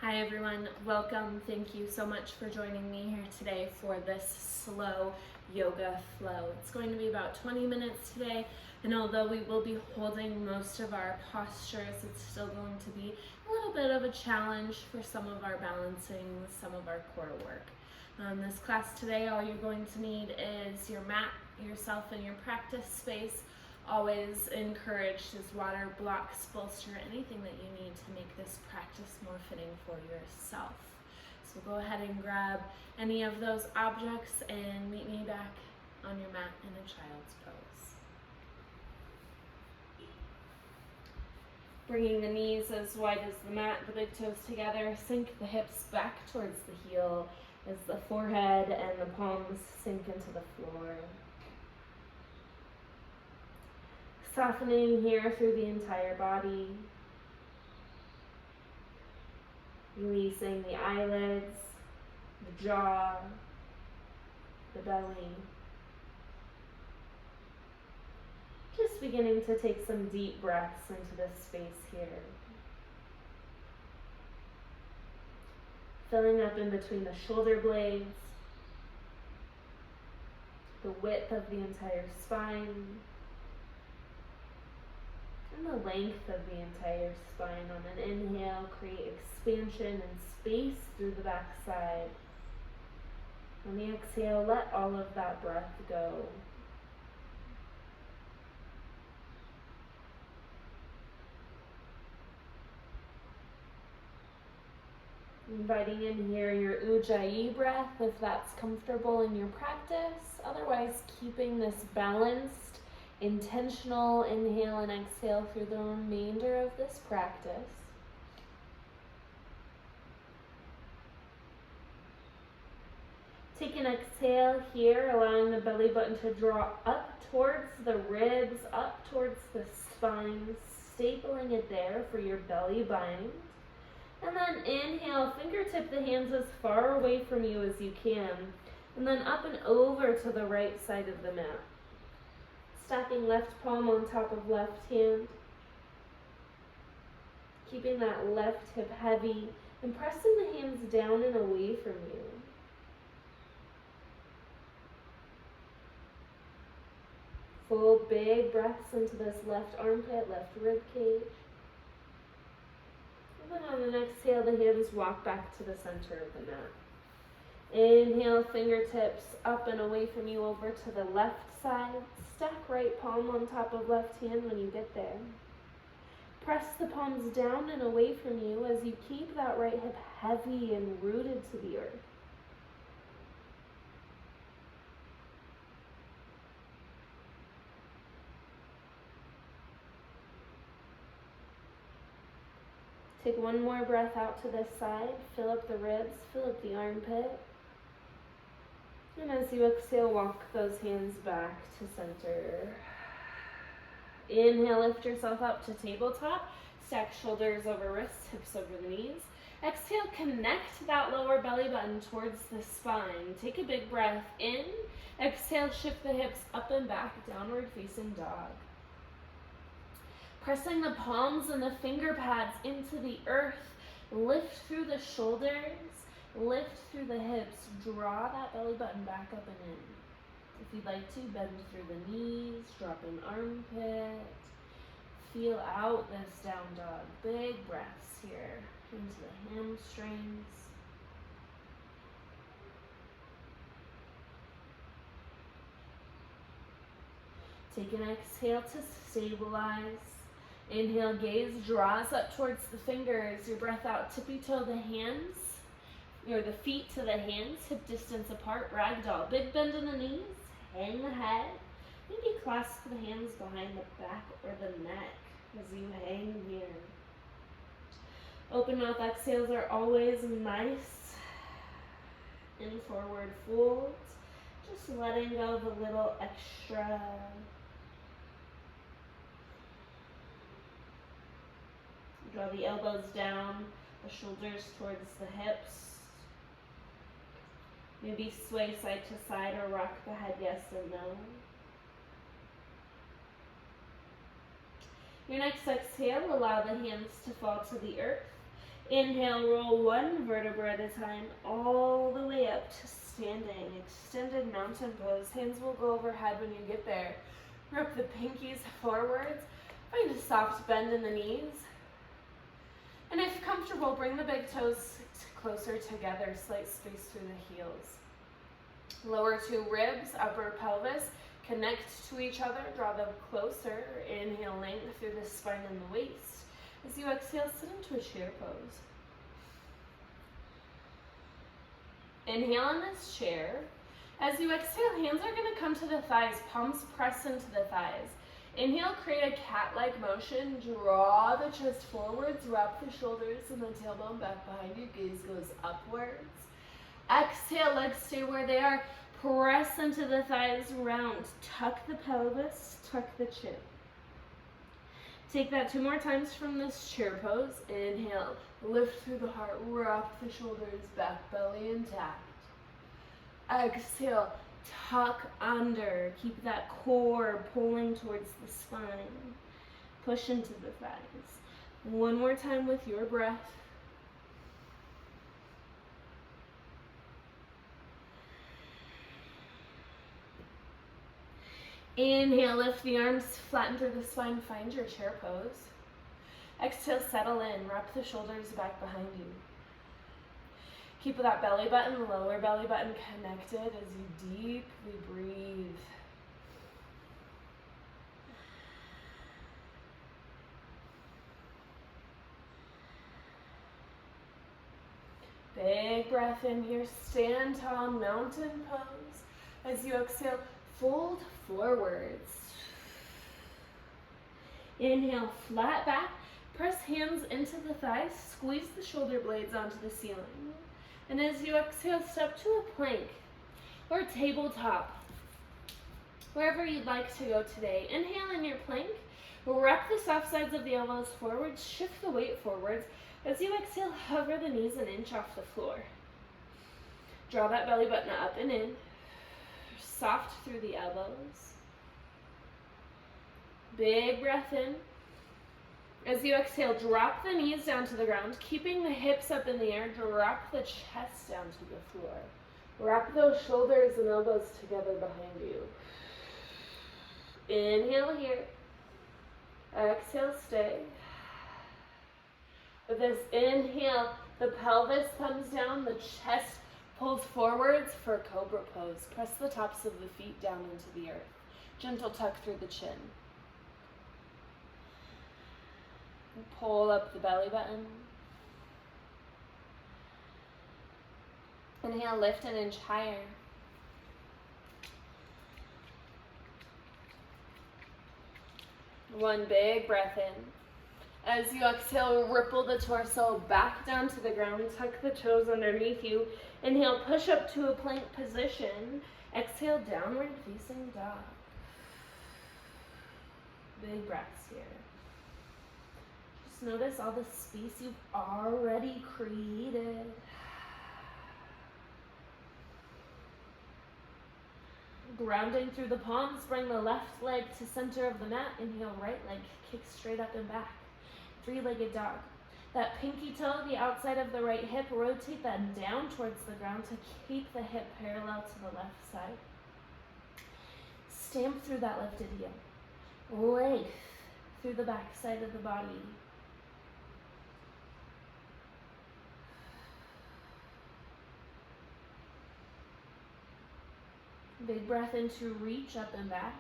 Hi everyone, welcome. Thank you so much for joining me here today for this slow yoga flow. It's going to be about 20 minutes today, and although we will be holding most of our postures, it's still going to be a little bit of a challenge for some of our balancing, some of our core work. This class today, all you're going to need is your mat, yourself, and your practice space. Always encouraged is water, blocks, bolster, anything that you need to make this practice more fitting for yourself. So go ahead and grab any of those objects and meet me back on your mat in a child's pose. Bringing the knees as wide as the mat, the big toes together, sink the hips back towards the heel as the forehead and the palms sink into the floor. Softening here through the entire body. Releasing the eyelids, the jaw, the belly. Just beginning to take some deep breaths into this space here. Filling up in between the shoulder blades, the width of the entire spine, and the length of the entire spine. On an inhale, create expansion and space through the backside. On the exhale, let all of that breath go. Inviting in here your ujjayi breath if that's comfortable in your practice. Otherwise, keeping this balanced, intentional inhale and exhale through the remainder of this practice. Take an exhale here, allowing the belly button to draw up towards the ribs, up towards the spine, stapling it there for your belly bind. And then inhale, fingertip the hands as far away from you as you can, and then up and over to the right side of the mat. Stacking left palm on top of left hand. Keeping that left hip heavy and pressing the hands down and away from you. Full big breaths into this left armpit, left rib cage. And then on an exhale, the hands walk back to the center of the mat. Inhale, fingertips up and away from you over to the left side. Stack right palm on top of left hand when you get there. Press the palms down and away from you as you keep that right hip heavy and rooted to the earth. Take one more breath out to this side. Fill up the ribs, fill up the armpit. And as you exhale, walk those hands back to center. Inhale, lift yourself up to tabletop. Stack shoulders over wrists, hips over the knees. Exhale, connect that lower belly button towards the spine. Take a big breath in. Exhale, shift the hips up and back, downward facing dog. Pressing the palms and the finger pads into the earth. Lift through the shoulders. Lift through the hips, draw that belly button back up and in. If you'd like to, bend through the knees, drop an armpit. Feel out this down dog. Big breaths here into the hamstrings. Take an exhale to stabilize. Inhale, gaze draws up towards the fingers. Your breath out, tippy toe the hands. Or the feet to the hands, hip distance apart, ragdoll. Big bend in the knees, hang the head. Maybe clasp the hands behind the back or the neck as you hang here. Open mouth exhales are always nice. In forward fold, just letting go of a little extra. Draw the elbows down, the shoulders towards the hips. Maybe sway side to side or rock the head yes and no. Your next exhale, allow the hands to fall to the earth. Inhale, roll one vertebra at a time all the way up to standing. Extended mountain pose. Hands will go overhead when you get there. Rip the pinkies forwards. Find a soft bend in the knees. And if comfortable, bring the big toes closer together, slight space through the heels. Lower two ribs, upper pelvis, connect to each other, draw them closer. Inhale, length through the spine and the waist. As you exhale, sit into a chair pose. Inhale in this chair. As you exhale, hands are going to come to the thighs, palms press into the thighs. Inhale, create a cat-like motion. Draw the chest forwards, wrap the shoulders and the tailbone back behind you. Gaze goes upwards. Exhale, legs stay where they are. Press into the thighs, round. Tuck the pelvis, tuck the chin. Take that 2 more times from this chair pose. Inhale, lift through the heart, wrap the shoulders, back belly intact. Exhale, tuck under. Keep that core pulling towards the spine. Push into the thighs. 1 more time with your breath. Inhale, lift the arms, flatten through the spine, find your chair pose. Exhale, settle in, wrap the shoulders back behind you. Keep that belly button, lower belly button connected as you deeply breathe. Big breath in here, stand tall, mountain pose. As you exhale, fold forwards. Inhale, flat back. Press hands into the thighs. Squeeze the shoulder blades onto the ceiling. And as you exhale, step to a plank or tabletop, wherever you'd like to go today. Inhale in your plank. Wrap the soft sides of the elbows forward. Shift the weight forwards. As you exhale, hover the knees an inch off the floor. Draw that belly button up and in. Soft through the elbows. Big breath in. As you exhale, drop the knees down to the ground, keeping the hips up in the air. Drop the chest down to the floor. Wrap those shoulders and elbows together behind you. Inhale here. Exhale, stay. With this inhale, the pelvis comes down, the chest pulls forwards for Cobra pose. Press the tops of the feet down into the earth. Gentle tuck through the chin. Pull up the belly button. Inhale, lift an inch higher. One big breath in. As you exhale, ripple the torso back down to the ground. Tuck the toes underneath you. Inhale, push up to a plank position. Exhale, downward facing dog. Big breaths here. Just notice all the space you've already created. Grounding through the palms, bring the left leg to center of the mat. Inhale, right leg, kick straight up and back. 3-legged dog. That pinky toe, the outside of the right hip, rotate that down towards the ground to keep the hip parallel to the left side. Stamp through that lifted heel. Length through the back side of the body. Big breath in to reach up and back.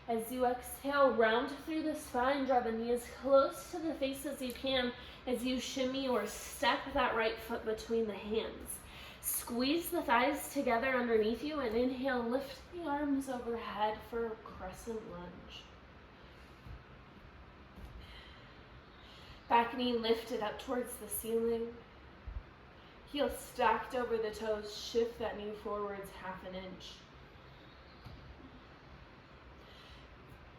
As you exhale, round through the spine, draw the knee as close to the face as you can as you shimmy or step that right foot between the hands. Squeeze the thighs together underneath you and inhale, lift the arms overhead for a crescent lunge. Back knee lifted up towards the ceiling. Heel stacked over the toes, shift that knee forwards 1/2 inch.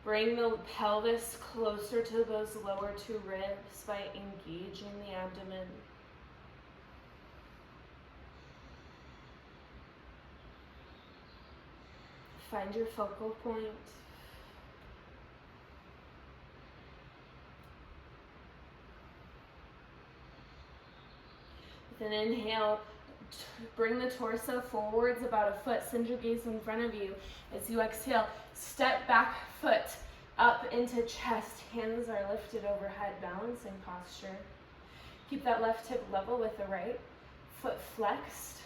Bring the pelvis closer to those lower 2 ribs by engaging the abdomen. Find your focal point. With an inhale, bring the torso forwards about a foot, send your gaze in front of you. As you exhale, step back foot up into chest. Hands are lifted overhead, balancing posture. Keep that left hip level with the right. Foot flexed.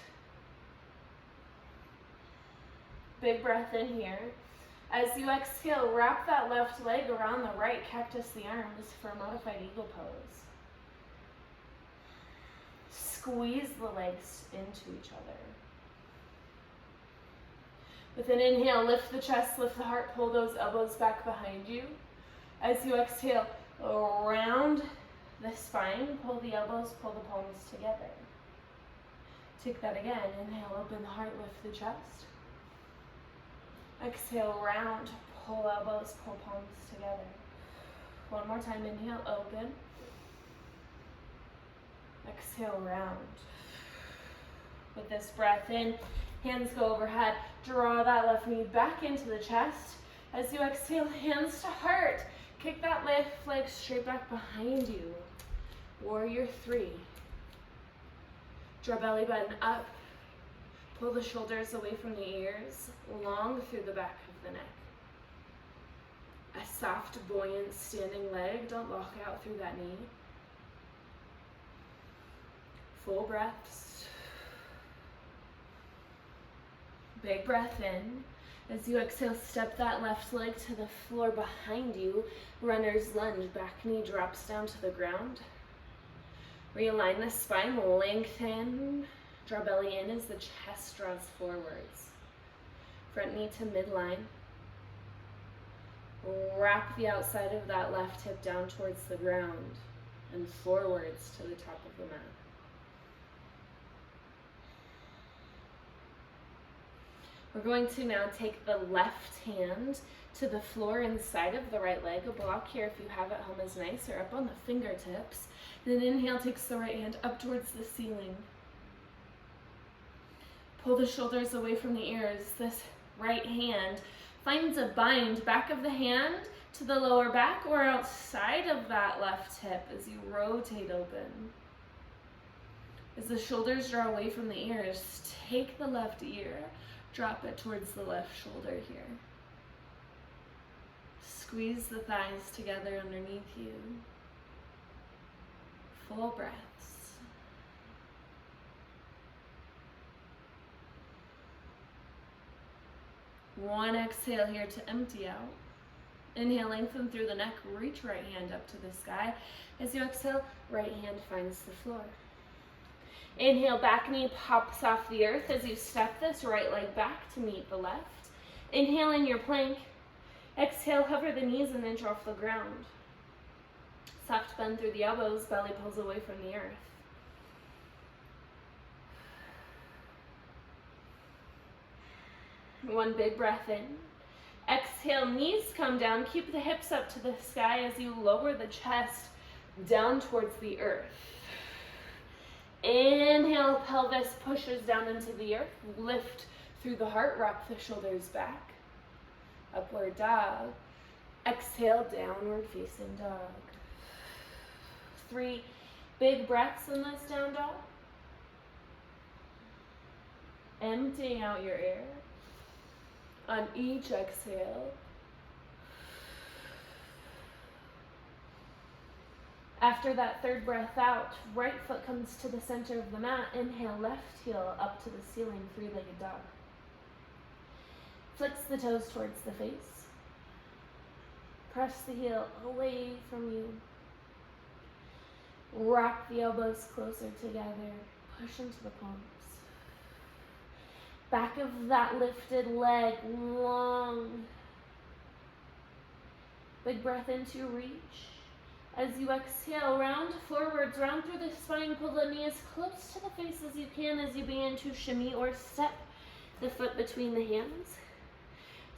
Big breath in here. As you exhale, wrap that left leg around the right, cactus the arms for a modified eagle pose. Squeeze the legs into each other. With an inhale, lift the chest, lift the heart, pull those elbows back behind you. As you exhale, round the spine, pull the elbows, pull the palms together. Take that again. Inhale, open the heart, lift the chest. Exhale, round, pull elbows, pull palms together. One more time, inhale, open. Exhale, round. With this breath in, hands go overhead. Draw that left knee back into the chest. As you exhale, hands to heart. Kick that left leg straight back behind you. Warrior 3. Draw belly button up. Pull the shoulders away from the ears, long through the back of the neck. A soft, buoyant standing leg. Don't lock out through that knee. Full breaths. Big breath in. As you exhale, step that left leg to the floor behind you. Runner's lunge. Back knee drops down to the ground. Realign the spine, lengthen. Draw belly in as the chest draws forwards. Front knee to midline. Wrap the outside of that left hip down towards the ground and forwards to the top of the mat. We're going to now take the left hand to the floor inside of the right leg. A block here if you have at home is nice, or up on the fingertips. Then inhale takes the right hand up towards the ceiling. Pull the shoulders away from the ears. This right hand finds a bind back of the hand to the lower back or outside of that left hip as you rotate open. As the shoulders draw away from the ears, take the left ear, drop it towards the left shoulder here. Squeeze the thighs together underneath you. Full breaths. One exhale here to empty out. Inhale, lengthen through the neck, reach right hand up to the sky. As you exhale, right hand finds the floor. Inhale, back knee pops off the earth as you step this right leg back to meet the left. Inhale in your plank. Exhale, hover the knees and inch off the ground. Soft bend through the elbows, belly pulls away from the earth. One big breath in. Exhale, knees come down. Keep the hips up to the sky as you lower the chest down towards the earth. Inhale, pelvis pushes down into the earth. Lift through the heart, rock the shoulders back. Upward dog. Exhale, downward facing dog. 3 big breaths in this down dog. Emptying out your air. On each exhale, after that third breath out, right foot comes to the center of the mat. Inhale, left heel up to the ceiling, 3-legged dog. Flex the toes towards the face. Press the heel away from you. Rock the elbows closer together. Push into the palms. Back of that lifted leg, long. Big breath into reach. As you exhale, round forwards, round through the spine, pull the knee as close to the face as you can as you begin to shimmy or step the foot between the hands.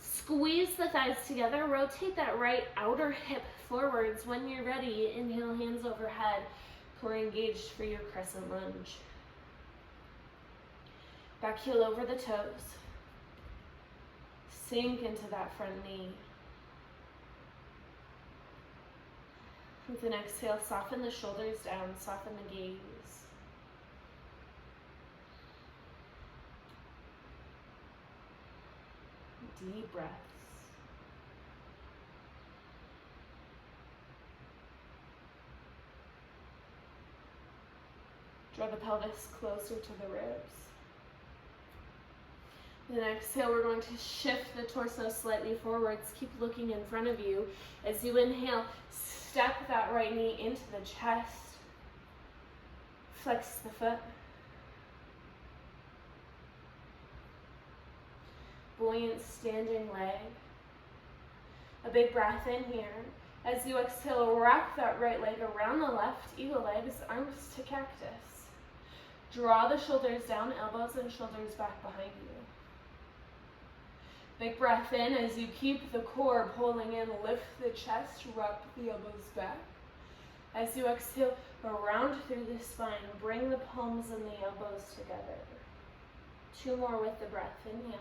Squeeze the thighs together, rotate that right outer hip forwards. When you're ready, inhale, hands overhead, core engaged for your crescent lunge. Back heel over the toes. Sink into that front knee. With an exhale, soften the shoulders down, soften the gaze. deep breaths. Draw the pelvis closer to the ribs. Then exhale, we're going to shift the torso slightly forwards. Keep looking in front of you. As you inhale, step that right knee into the chest. Flex the foot. Buoyant standing leg. A big breath in here. As you exhale, wrap that right leg around the left, eagle legs, arms to cactus. Draw the shoulders down, elbows and shoulders back behind you. Big breath in as you keep the core pulling in, lift the chest, rock the elbows back. As you exhale, around through the spine, bring the palms and the elbows together. 2 more with the breath, inhale.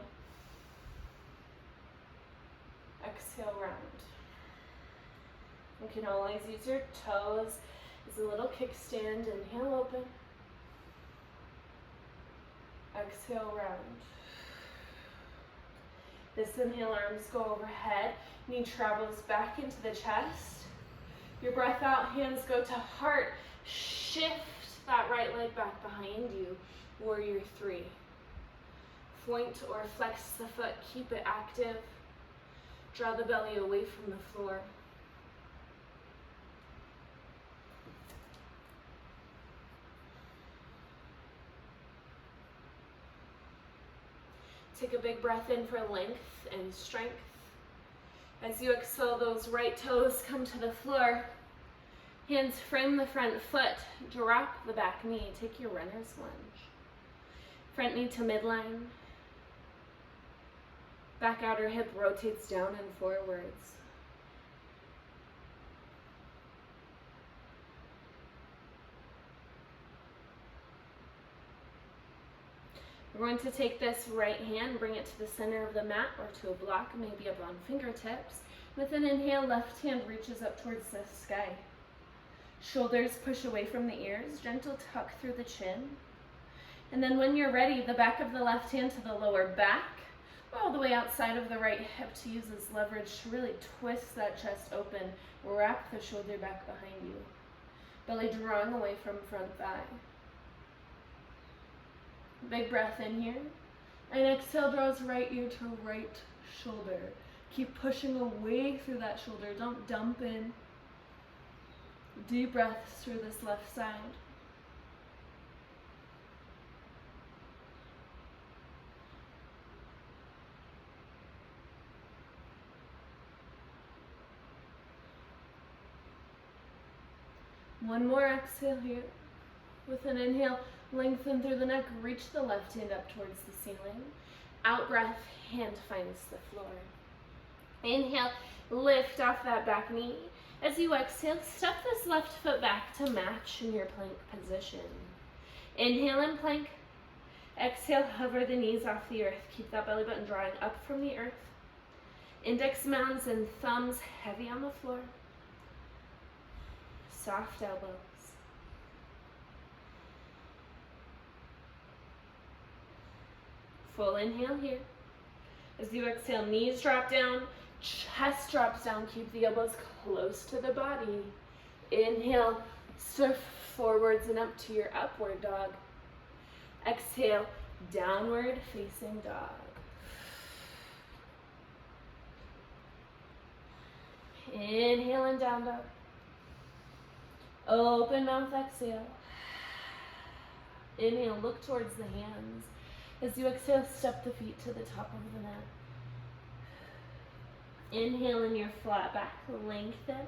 Exhale, round. You can always use your toes as a little kickstand. Inhale, open. Exhale, round. This inhale, arms go overhead. Knee travels back into the chest. Your breath out, hands go to heart. Shift that right leg back behind you. Warrior 3. Point or flex the foot, keep it active. Draw the belly away from the floor. Take a big breath in for length and strength. As you exhale, those right toes come to the floor. Hands frame the front foot. Drop the back knee. Take your runner's lunge. Front knee to midline. Back outer hip rotates down and forwards. We're going to take this right hand, bring it to the center of the mat or to a block, maybe up on fingertips. With an inhale, left hand reaches up towards the sky. Shoulders push away from the ears, gentle tuck through the chin. And then when you're ready, the back of the left hand to the lower back, all the way outside of the right hip to use as leverage to really twist that chest open. Wrap the shoulder back behind you. Belly drawing away from front thigh. Big breath in here. And exhale, draws right ear to right shoulder. Keep pushing away through that shoulder. Don't dump in. Deep breaths through this left side. One more exhale here. With an inhale, lengthen through the neck, reach the left hand up towards the ceiling. Out breath, hand finds the floor. Inhale, lift off that back knee. As you exhale, step this left foot back to match in your plank position. Inhale in plank. Exhale, hover the knees off the earth. Keep that belly button drawing up from the earth. Index mounds and thumbs heavy on the floor. Soft elbows. Full inhale here. As you exhale, knees drop down, chest drops down. Keep the elbows close to the body. Inhale, surf forwards and up to your upward dog. Exhale, downward facing dog. Inhale and down dog. Open mouth, exhale. Inhale, look towards the hands. As you exhale, step the feet to the top of the mat. Inhale in your flat back, lengthen.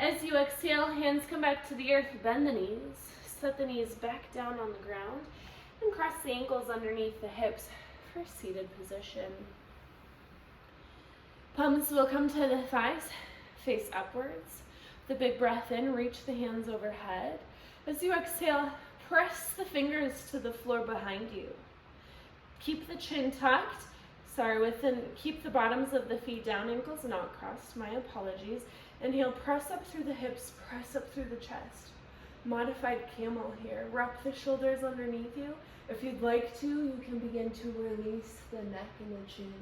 As you exhale, hands come back to the earth, bend the knees. Set the knees back down on the ground and cross the ankles underneath the hips for seated position. Palms will come to the thighs, face upwards. The big breath in, reach the hands overhead. As you exhale, press the fingers to the floor behind you. Keep the chin tucked. Keep the bottoms of the feet down, ankles not crossed. My apologies. Inhale, press up through the hips, press up through the chest. Modified camel here. Rock the shoulders underneath you. If you'd like to, you can begin to release the neck and the chin.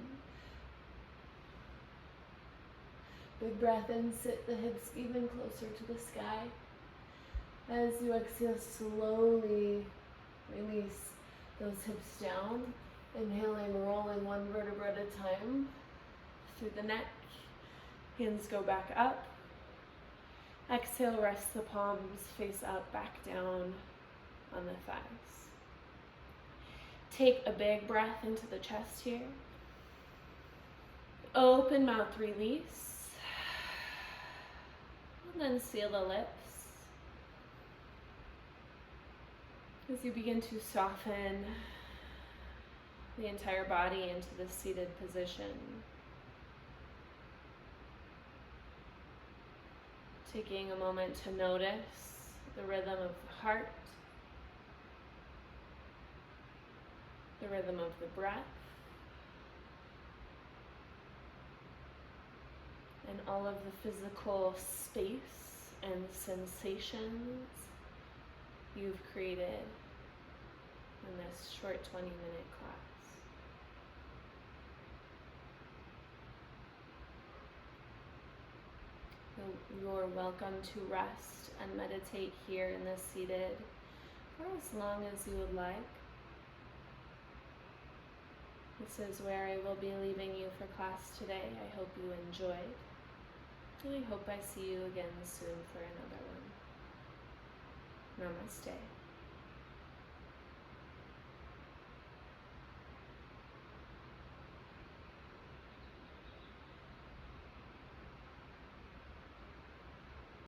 Big breath in, sit the hips even closer to the sky. As you exhale, slowly release those hips down. Inhaling, rolling one vertebra at a time through the neck. Hands go back up. Exhale, rest the palms face up, back down on the thighs. Take a big breath into the chest here. Open mouth, release. And then seal the lips. As you begin to soften the entire body into the seated position. Taking a moment to notice the rhythm of the heart, the rhythm of the breath, and all of the physical space and sensations you've created in this short 20-minute class. You're welcome to rest and meditate here in the seated for as long as you would like. This is where I will be leaving you for class today. I hope you enjoyed. And I hope I see you again soon for another one. Namaste.